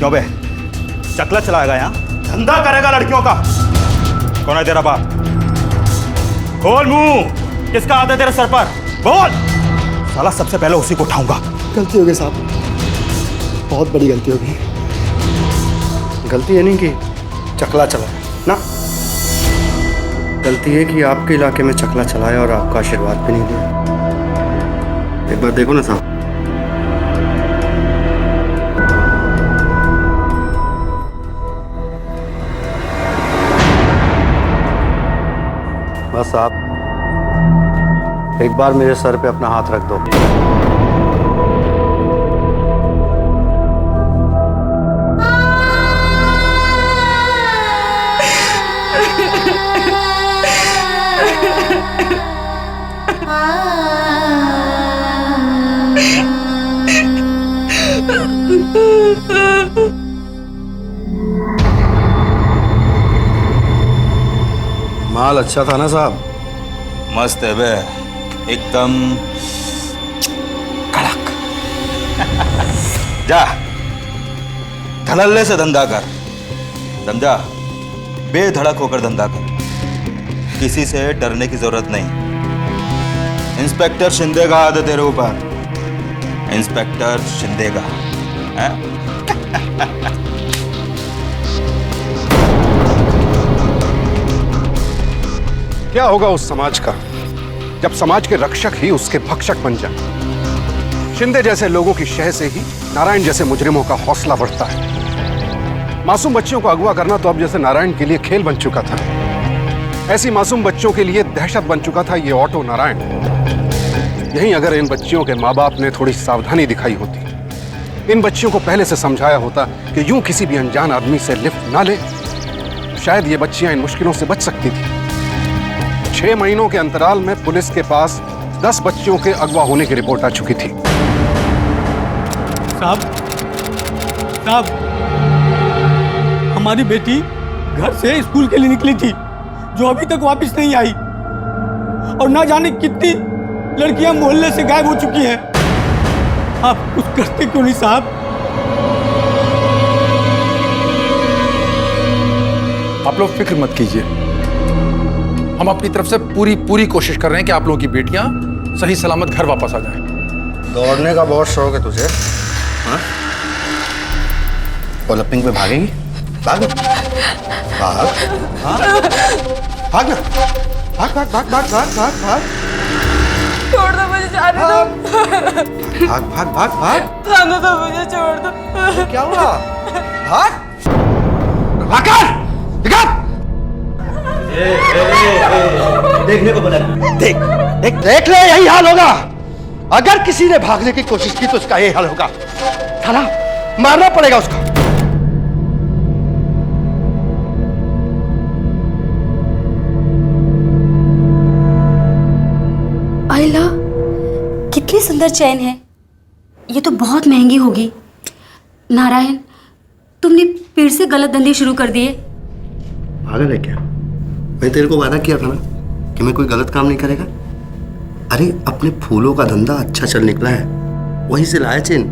क्यों बे, चकला चलाएगा यहाँ? धंधा करेगा लड़कियों का? कौन है तेरा बाप? बोल मुंह, किसका हाथ है तेरे सर पर? बोल। साला सबसे पहले उसी को उठाऊंगा। गलती हो गई साहब, बहुत बड़ी गलती हो गई। गलती है नहीं कि चकला चलाया ना, गलती है कि आपके इलाके में चकला चलाया और आपका आशीर्वाद भी नहीं दिया। एक बार देखो ना साहब। बस साहब, एक बार मेरे सर पे अपना हाथ रख दो। माल अच्छा था ना साहब? मस्त है बे, एकदम कड़क। जा धड़ल्ले से धंधा कर, समझा? बेधड़क होकर धंधा कर, किसी से डरने की जरूरत नहीं। इंस्पेक्टर शिंदे का हाथ है तेरे ऊपर, इंस्पेक्टर शिंदे का। क्या होगा उस समाज का जब समाज के रक्षक ही उसके भक्षक बन जाए? शिंदे जैसे लोगों की शह से ही नारायण जैसे मुजरिमों का हौसला बढ़ता है। मासूम बच्चियों को अगवा करना तो अब जैसे नारायण के लिए खेल बन चुका था। ऐसी मासूम बच्चों के लिए दहशत बन चुका था ये ऑटो नारायण। यहीं अगर इन बच्चियों के माँ बाप ने थोड़ी सावधानी दिखाई होती, इन बच्चियों को पहले से समझाया होता कि यूं किसी भी अनजान आदमी से लिफ्ट ना ले, शायद ये बच्चियां इन मुश्किलों से बच सकती थी। 6 महीनों के अंतराल में पुलिस के पास 10 बच्चियों के अगवा होने की रिपोर्ट आ चुकी थी। साहब, हमारी बेटी घर से स्कूल के लिए निकली थी, जो अभी तक वापस नहीं आई, और ना जाने कितनी लड़कियां मोहल्ले से गायब हो चुकी हैं। आप कुछ करते क्यों नहीं साहब? आप लोग फिक्र मत कीजिए, हम अपनी तरफ से पूरी कोशिश कर रहे हैं कि आप लोगों की बेटियां सही सलामत घर वापस आ जाएं। दौड़ने का बहुत शौक है तुझे, हाँ? ओलंपिक में भागेगी? भाग भाग, हाँ? भाग ना, भाग भाग भाग भाग भाग भाग भाग। छोड़ दो मुझे, जाने दो। भाग भाग भाग भाग। जाने दो मुझे, छोड़ दो। क्या हुआ? भाग भाग कर, देखने को बोला, देख देख देख ले, यही हाल होगा। अगर किसी ने भागने की कोशिश की तो उसका यही हाल होगा। साला मारना पड़ेगा उसको। आइला, कितनी सुंदर चैन है, ये तो बहुत महंगी होगी। नारायण, तुमने फिर से गलत धंधे शुरू कर दिए। पागल है क्या? मैं तेरे को वादा किया था ना कि मैं कोई गलत काम नहीं करेगा। अरे अपने फूलों का धंधा अच्छा चल निकला है, वहीं से लाया चेन।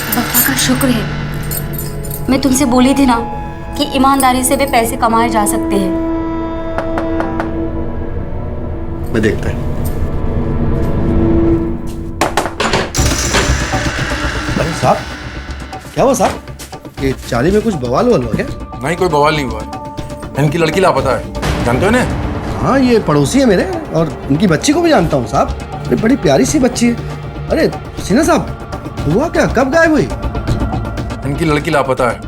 बाबा का शुक्र है, मैं तुमसे बोली थी ना कि ईमानदारी से वे पैसे कमाए जा सकते हैं। मैं देखता है। अरे साहब, क्या हुआ साहब? ये चाली में कुछ बवाल हुआ क्या? नहीं, कोई बवाल नहीं हुआ है। इनकी लड़की लापता है, जानते हो इन्हें? हाँ, ये पड़ोसी है मेरे, और उनकी बच्ची को भी जानता हूँ साहब। अरे बड़ी प्यारी सी बच्ची है। अरे सिन्हा साहब, हुआ क्या? कब गायब हुई? इनकी लड़की लापता है।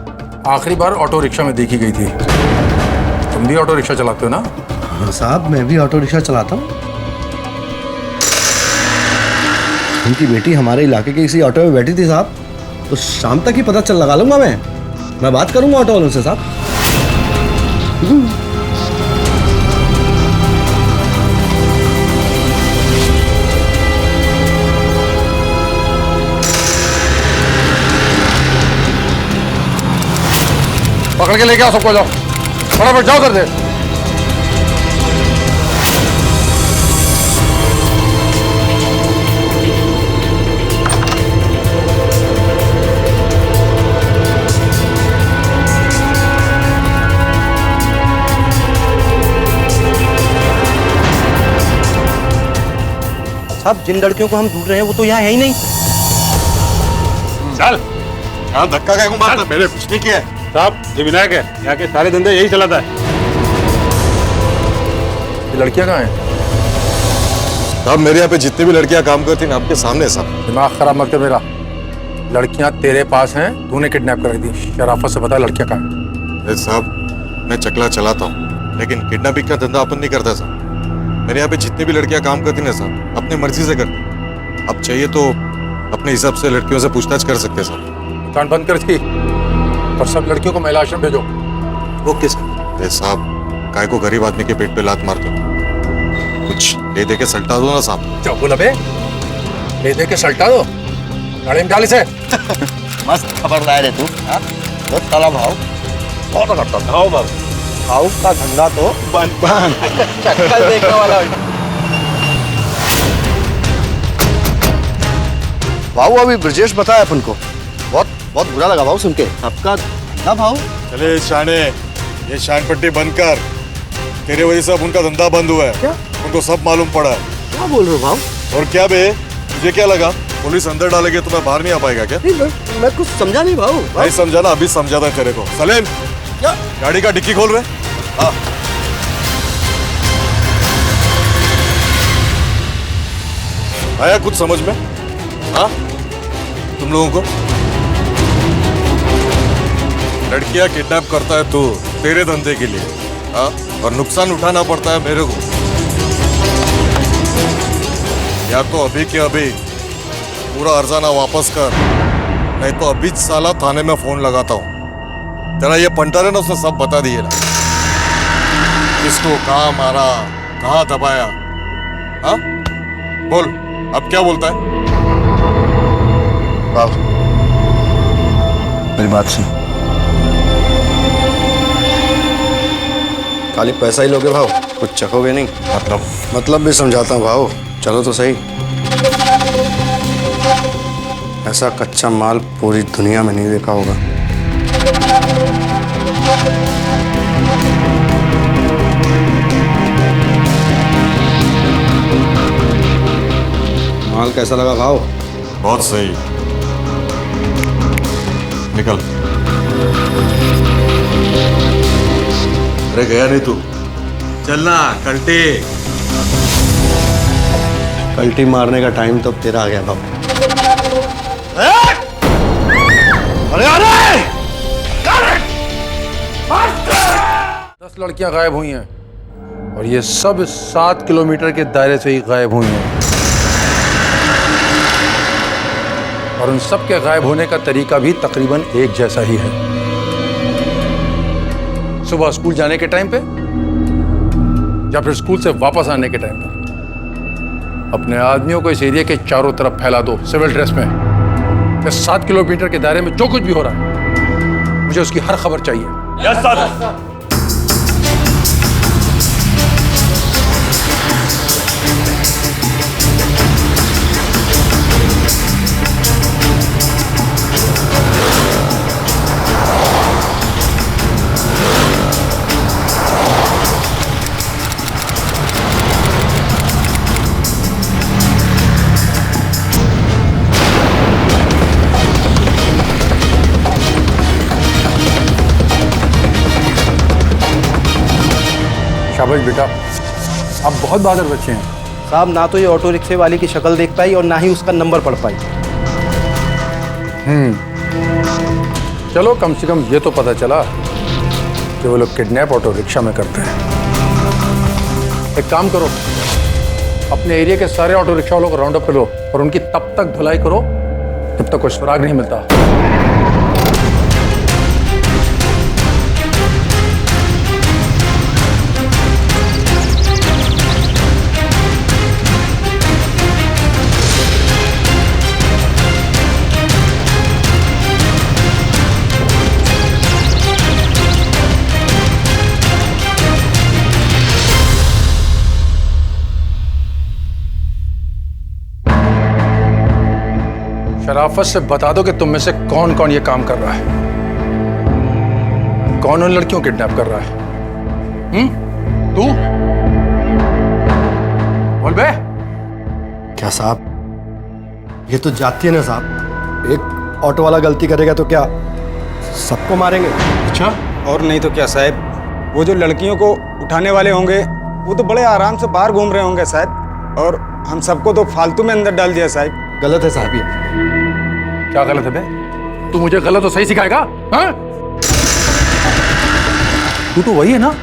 आखिरी बार ऑटो रिक्शा में देखी गई थी। तुम भी ऑटो रिक्शा चलाते हो ना? हाँ साहब, मैं भी ऑटो रिक्शा चलाता हूँ। उनकी बेटी हमारे इलाके के इसी ऑटो में बैठी थी साहब, तो शाम तक ही पता चल लगा लूंगा मैं बात करूंगा ऑटो वालों से साहब। पकड़ के लेके आओ सबको, जाओ फटाफट जाओ कर दे। साहब जिन लड़कियों को हम ढूंढ रहे हैं वो तो यहाँ है ही नहीं। चल यहाँ धक्का क्या मारता, मेरे कुछ नहीं किया साहब। ये विनायक है, यहाँ के सारे धंधे यही चलाता है। ये लड़कियां कहाँ हैं? साहब मेरे यहाँ पे जितनी भी लड़कियां काम करती हैं आपके सामने साहब। दिमाग खराब मत कर मेरा। लड़कियां तेरे पास हैं, तूने किडनैप कराई दी। शराफत से बता लड़कियां कहाँ हैं? अरे साहब मैं चकला चलाता हूँ लेकिन किडनैपिंग का धंधा अपन नहीं करता साहब। मेरे यहाँ पे जितनी भी लड़कियां काम करती हैं साहब अपनी मर्जी से करती। अब चाहिए तो अपने हिसाब से लड़कियों से पूछताछ कर सकते हैं साहब। कान बंद कर इसकी और सब लड़कियों को महिला आश्रम भेजो। Okay sir. अरे साहब काय को गरीब आदमी के पेट पे लात मारते हो, कुछ ले दे के सल्टा दो ना साहब। क्या बोला बे? ले दे के सल्टा दो, गाड़ी में डाल इसे। मस्त खबरदार है तू। बहुत साला भाव बहुत करता था। भाव भाव का धंधा तो बन चक्कर देखने वाला। भाऊ अभी ब्रजेश बताया अपन को, बहुत बहुत बुरा लगा भाऊ सुन के आपका धंधा भाऊ। चले शाने, ये शान पट्टी बंद कर। तेरे वजह से अब उनका धंधा बंद हुआ है। क्या? उनको सब मालूम पड़ा है। क्या बोल रहे हो भाऊ? और क्या बे, तुझे क्या लगा पुलिस अंदर डालेगी तो मैं बाहर नहीं आ पाएगा क्या? नहीं मैं कुछ समझा नहीं भाऊ। नहीं समझा ना, अभी समझाता है तेरे को। सलेम क्या? गाड़ी का डिक्की खोल रहे। हाँ आया कुछ समझ में? हाँ तुम लोगों को लड़कियां किडनैप करता है तू तेरे धंधे के लिए, हाँ, और नुकसान उठाना पड़ता है मेरे को। या तो अभी के अभी पूरा अर्जाना वापस कर, नहीं तो अभी साला थाने में फोन लगाता हूँ। तेरा ये पंटर है ना, उसने सब बता दिए ना, किसको कहाँ मारा, कहाँ दबाया। हाँ बोल अब क्या बोलता है? भाऊ मेरी बात सुन। खाली पैसा ही लोगे भाऊ, कुछ चखोगे नहीं। मतलब भी समझाता हूँ भाऊ, चलो तो सही। ऐसा कच्चा माल पूरी दुनिया में नहीं देखा होगा। माल कैसा लगा भाऊ? बहुत सही, निकल। अरे गया नहीं तू, चलना कल्टे। कल्टी मारने का टाइम तो अब तेरा आ गया भाऊ। अरे अरे 10 लड़कियां गायब हुई हैं और ये सब 7 किलोमीटर के दायरे से ही गायब हुई हैं। और उन सब के गायब होने का तरीका भी तकरीबन एक जैसा ही है। सुबह स्कूल जाने के टाइम पे या फिर स्कूल से वापस आने के टाइम पे। अपने आदमियों को इस एरिया के चारों तरफ फैला दो सिविल ड्रेस में। 7 किलोमीटर के दायरे में जो कुछ भी हो रहा है मुझे उसकी हर खबर चाहिए। Yes sir. शाबाश बेटा, आप बहुत बहादुर बच्चे हैं। साहब ना तो ये ऑटो रिक्शे वाली की शक्ल देख पाई और ना ही उसका नंबर पढ़ पाई। चलो कम से कम ये तो पता चला कि वो लोग किडनैप ऑटो रिक्शा में करते हैं। एक काम करो, अपने एरिया के सारे ऑटो रिक्शा वालों को राउंड अप करो और उनकी तब तक धुलाई करो जब तक कोई सुराग नहीं मिलता। शराफत से बता दो कि तुम में से कौन कौन ये काम कर रहा है। कौन उन लड़कियों को किडनैप कर रहा है? तू बोल बे। क्या साहब, ये तो जाती है ना साहब। एक ऑटो वाला गलती करेगा तो क्या सबको मारेंगे? अच्छा, और नहीं तो क्या साहब, वो जो लड़कियों को उठाने वाले होंगे वो तो बड़े आराम से बाहर घूम रहे होंगे शायद, और हम सबको तो फालतू में अंदर डाल दिया साहब। गलत है साहब ये। क्या गलत है बे? तू मुझे गलत तो सही सिखाएगा? हाँ? तू तो वही है ना?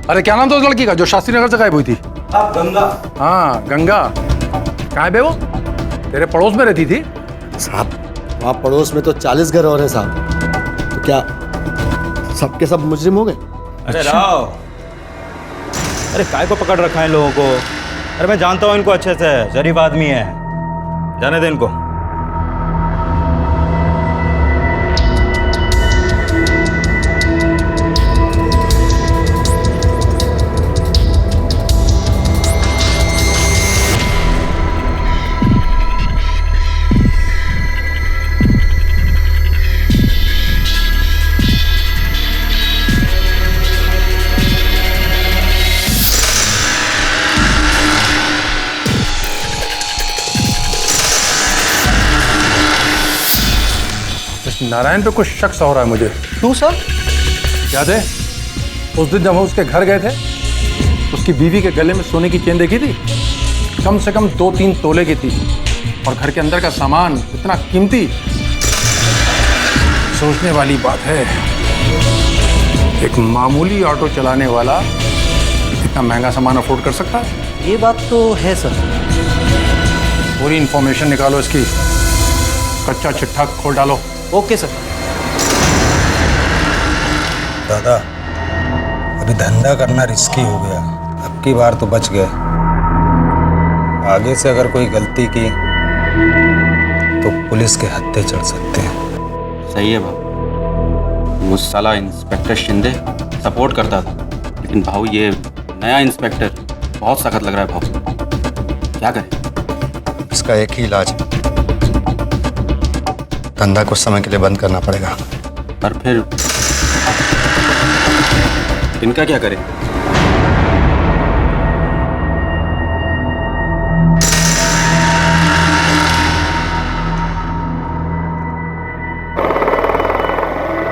अरे क्या नाम था उस लड़की का जो शास्त्री नगर से गायब हुई थी? आप गंगा। हाँ, गंगा। कहाँ है बे वो? तेरे पड़ोस में रहती थी? साहब वहाँ पड़ोस में तो 40 घर और हैं साहब, तो क्या सबके सब मुजरिम हो गए? अरे राव, अरे काय को पकड़ रखा है इन लोगों को? अरे मैं जानता हूँ इनको अच्छे से, शरीफ आदमी है, जाने दे इनको। नारायण पे कुछ शक सा हो रहा है मुझे। क्यों सर? याद है उस दिन जब हम उसके घर गए थे, उसकी बीवी के गले में सोने की चेन देखी थी? कम से कम 2-3 तोले की थी, और घर के अंदर का सामान इतना कीमती। सोचने वाली बात है, एक मामूली ऑटो चलाने वाला इतना महंगा सामान अफोर्ड कर सकता है? ये बात तो है सर। पूरी इंफॉर्मेशन निकालो इसकी, कच्चा चिट्ठा खोल डालो। Okay sir. दादा, अभी धंधा करना रिस्की हो गया, अब की बार तो बच गए। आगे से अगर कोई गलती की तो पुलिस के हत्थे चढ़ सकते हैं। सही है भाऊ, मुझ साला इंस्पेक्टर शिंदे सपोर्ट करता था, लेकिन भाऊ ये नया इंस्पेक्टर बहुत सख्त लग रहा है भाऊ। क्या करें? इसका एक ही इलाज है, धंधा कुछ समय के लिए बंद करना पड़ेगा। पर फिर इनका क्या करें?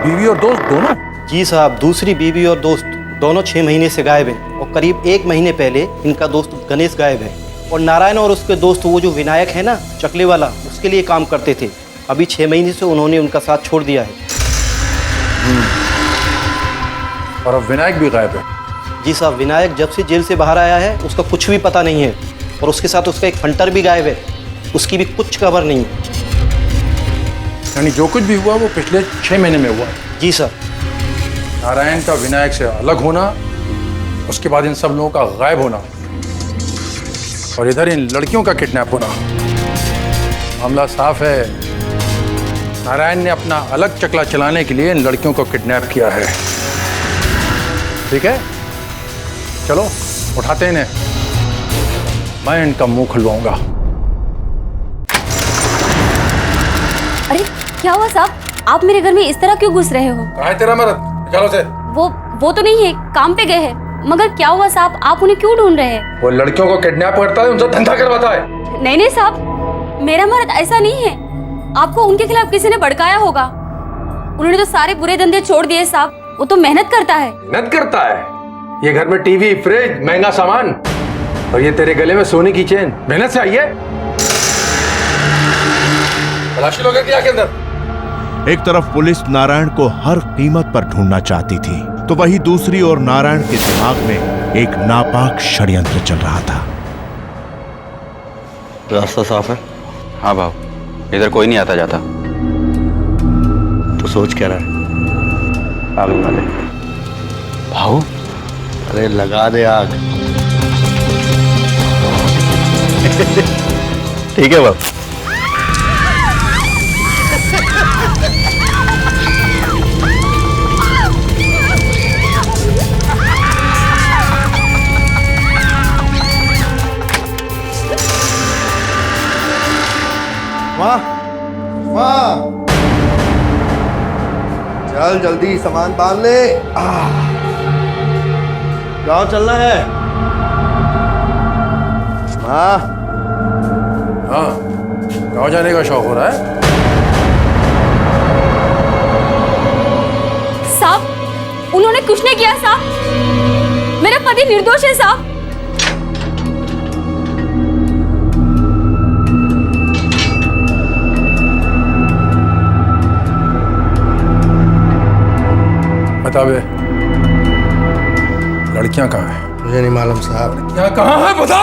बीवी और दोस्त दोनों? जी साहब, दूसरी बीवी और दोस्त दोनों 6 महीने से गायब हैं, और करीब 1 महीने पहले इनका दोस्त गणेश गायब है। और नारायण और उसके दोस्त वो जो विनायक है ना, चकले वाला, उसके लिए काम करते थे। अभी 6 महीने से उन्होंने उनका साथ छोड़ दिया है। और अब विनायक भी गायब है? जी साहब, विनायक जब से जेल से बाहर आया है उसका कुछ भी पता नहीं है, और उसके साथ उसका एक फंटर भी गायब है, उसकी भी कुछ खबर नहीं है। यानी जो कुछ भी हुआ वो पिछले 6 महीने में हुआ है? जी सर। नारायण का विनायक से अलग होना, उसके बाद इन सब लोगों का गायब होना, और इधर इन लड़कियों का किडनैप होना। मामला साफ है, नारायण ने अपना अलग चकला चलाने के लिए इन लड़कियों को किडनैप किया है। ठीक है, चलो उठाते हैं इन्हें, मैं इनका मुंह खुलवाऊंगा। अरे क्या हुआ साहब, आप मेरे घर में इस तरह क्यों घुस रहे हो? कहाँ है तेरा मर्द? निकालो से। वो तो नहीं है, काम पे गए हैं। मगर क्या हुआ साहब, आप उन्हें क्यों ढूंढ रहे हैं? वो लड़कियों को किडनैप करता है, उनसे धंधा करवाता है। नहीं नहीं साहब, मेरा मर्द ऐसा नहीं है। आपको उनके खिलाफ किसी ने भड़काया होगा। उन्होंने तो सारे बुरे धंधे छोड़ दिए साहब। वो तो मेहनत करता है। मेहनत करता है? ये घर में टीवी, फ्रिज, महंगा सामान, और ये तेरे गले में सोने की चेन मेहनत से आई है? तलाशी लोगे क्या के अंदर? एक तरफ पुलिस नारायण को हर कीमत पर ढूंढना चाहती थी, तो वहीं दूसरी ओर नारायण के दिमाग में एक नापाक षड्यंत्र चल रहा था। रास्ता साफ है? हाँ भाऊ, इधर कोई नहीं आता जाता। तो सोच क्या रहा है? आग लगा दे भाऊ। अरे लगा दे आग। ठीक है बाबू। वाह वाह, चल जल्दी सामान बांध ले। गांव चलना है। वाह हाँ, गाँव जाने का शौक हो रहा है? साहब, उन्होंने कुछ नहीं किया साहब। मेरा पति निर्दोष है साहब। बता बे, लड़कियां कहाँ हैं? मुझे नहीं मालूम साहब। क्या कहाँ है बता?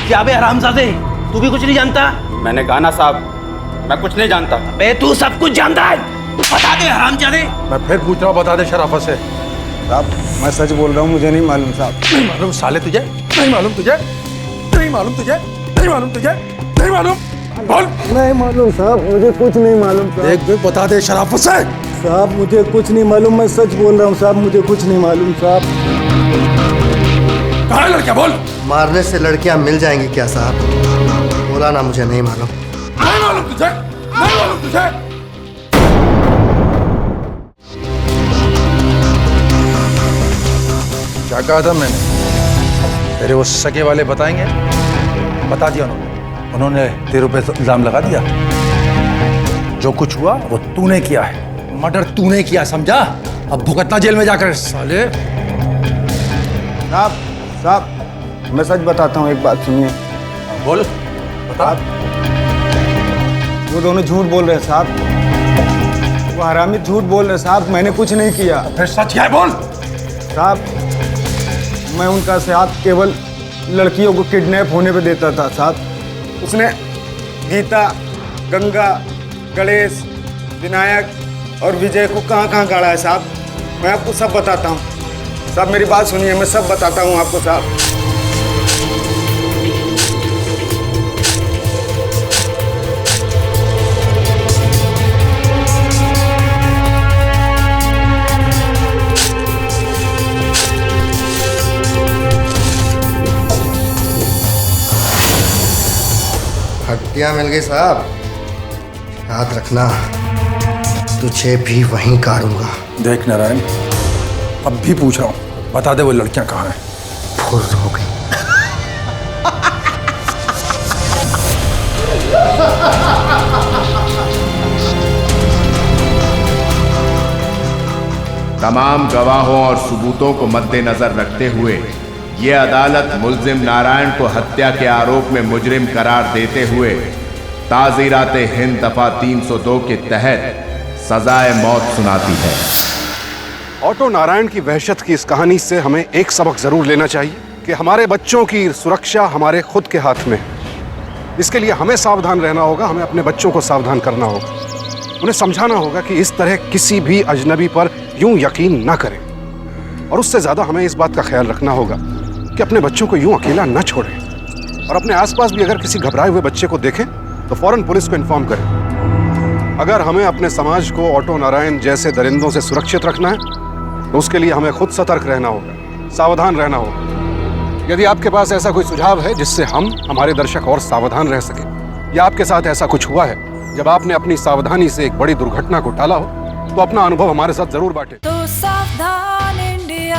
क्या बे हरामजादे, तू भी कुछ नहीं जानता? मैंने कहा ना साहब, मैं कुछ नहीं जानता। बे तू सब कुछ जानता है, बता दे हरामजादे। मैं फिर पूछ रहा हूँ, बता दे शराफत से। साहब मैं सच बोल रहा हूँ, मुझे नहीं मालूम साहब। नहीं मालूम साले तुझे? नहीं मालूम तुझे? नहीं मालूम तुझे? नहीं मालूम तुझे? नहीं मालूम? बोल। नहीं मालूम साहब, मुझे कुछ नहीं मालूम साहब। देख बे, बता दे शराफत से। साहब मुझे कुछ नहीं मालूम, मैं सच बोल रहा हूँ साहब, मुझे कुछ नहीं मालूम साहब। कहाँ है लड़कियां? बोल। मारने से लड़कियां मिल जाएंगी क्या साहब? बोला ना, मुझे नहीं मालूम। नहीं मालूम तुझे? नहीं मालूम तुझे? क्या कहा था मैंने? तेरे वो सगे वाले बताएंगे? बता दिया उन्होंने तेरे ऊपर इल्जाम लगा दिया। जो कुछ हुआ वो तूने किया है, मर्डर तूने किया, समझा? अब भुगतना जेल में जाकर साले। साहब साहब मैं सच बताता हूँ, एक बात सुनिए। बोल, बता। वो दोनों झूठ बोल रहे हैं साहब, वो हरामी झूठ बोल रहे हैं साहब, मैंने कुछ नहीं किया। फिर सच क्या है? बोल। साहब मैं उनका साथ केवल लड़कियों को किडनैप होने पे देता था साहब। उसने गीता, गंगा, गणेश, विनायक और विजय को कहाँ कहाँ गाड़ा है साहब। मैं आपको सब बताता हूँ साहब, मेरी बात सुनिए, मैं सब बताता हूँ आपको साहब। हड्डियां मिल गई साहब, याद रखना तुझे भी वहीं काटूंगा। देख नारायण, अब भी पूछ रहा हूँ, बता दे वो लड़कियां कहाँ हैं? फुर्र हो गई। तमाम गवाहों और सबूतों को मद्देनजर रखते हुए ये अदालत मुल्जिम नारायण को हत्या के आरोप में मुजरिम करार देते हुए ताज़ीरात हिंद दफा 302 के तहत सजाए मौत सुनाती है। ऑटो नारायण की वहशत की इस कहानी से हमें एक सबक जरूर लेना चाहिए कि हमारे बच्चों की सुरक्षा हमारे खुद के हाथ में है। इसके लिए हमें सावधान रहना होगा, हमें अपने बच्चों को सावधान करना होगा, उन्हें समझाना होगा कि इस तरह किसी भी अजनबी पर यूं यकीन ना करें। और उससे ज़्यादा हमें इस बात का ख्याल रखना होगा कि अपने बच्चों को यूं अकेला न छोड़ें, और अपने आसपास भी अगर किसी घबराए हुए बच्चे को देखें तो फौरन पुलिस को इन्फॉर्म करें। अगर हमें अपने समाज को ऑटो नारायण जैसे दरिंदों से सुरक्षित रखना है तो उसके लिए हमें खुद सतर्क रहना होगा, सावधान रहना होगा। यदि आपके पास ऐसा कोई सुझाव है जिससे हम हमारे दर्शक और सावधान रह सकें, या आपके साथ ऐसा कुछ हुआ है जब आपने अपनी सावधानी से एक बड़ी दुर्घटना को टाला हो, तो अपना अनुभव हमारे साथ जरूर बांटें। तो सावधान इंडिया।